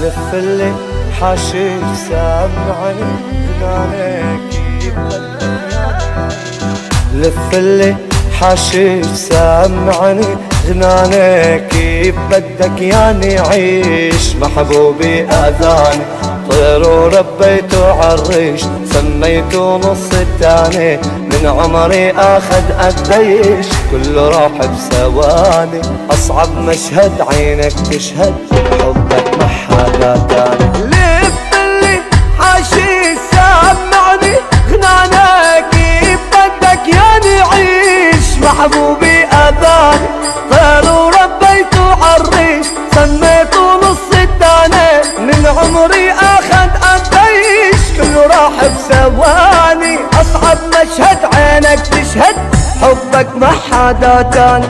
لف اللي حاشيك سامعني غنانك لف اللي حاشيك سامعني غنانك كيف بدك يعني عيش محبوبي اذاني طير وربيته عالريش سميته نص التاني من عمري اخد قديش كله راح بثواني اصعب مشهد عينك تشهد حبك ما حدا تاني لف اللي حاشي سامعني غنانك كيف بدك يعني عيش محبوبي اذاني طير وربيته عالريش سميته نص التاني من عمري اخد قديش كله راح بثواني اصعب مشهد عينك تشهد حبك ما حدا تاني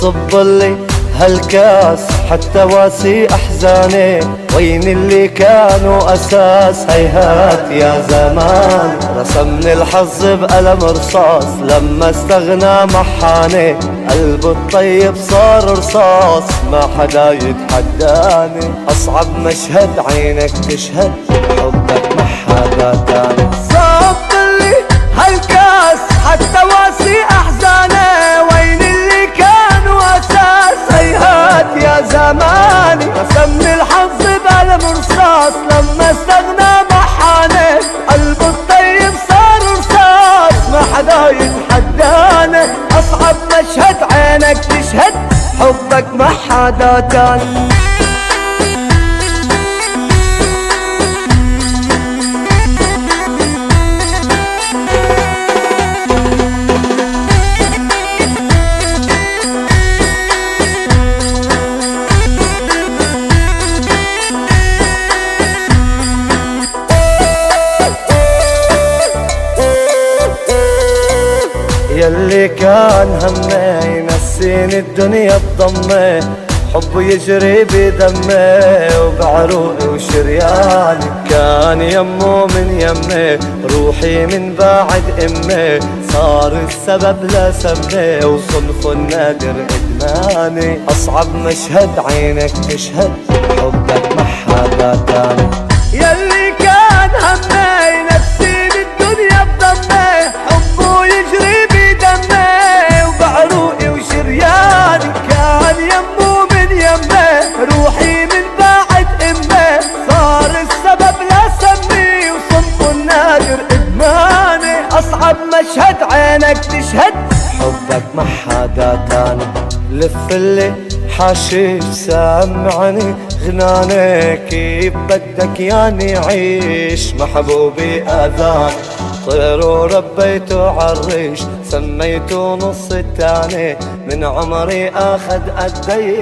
صب لي هالكاس حتى واسي احزاني وين اللي كانوا اساس هيهات يا زمان رسمني الحظ بقلم رصاص لما استغنى محاني قلبه الطيب صار رصاص ما حدا يتحداني اصعب مشهد عينك تشهد حبك ما حدا تاني صب لي هالكاس حتى واسي احزاني وين اللي كانوا اساس هيهات يا زماني رسمني الحظ بقلم رصاص لما استغنى محاني قلبه الطيب صار رصاص ما حدا يتحداني اصعب مشهد عينك تشهد حبك ما حدا تاني يلي كان همي ينسيني الدنيا بضمي حبه يجري بدمي وبعروقي وشرياني كان يمه من يمي روحي من بعد امي صار السبب لسمي وصنفه النادر ادماني اصعب مشهد عينك تشهد حبك ما حدا تاني يلي كان همي ينسيني الدنيا بضمي حبه يجري بدمي وبعروقي وشرياني كان يمه من يمي روحي من بعد امي صار السبب لسمي وصنفه النادر ادماني اصعب مشهد عينك تشهد حبك ما حدا تاني لف اللي حاشيك سامعني غناني كيف بدك يعني عيش محبوبي اذاني طير وربيته عالريش سميته نص التاني من عمري اخد قديش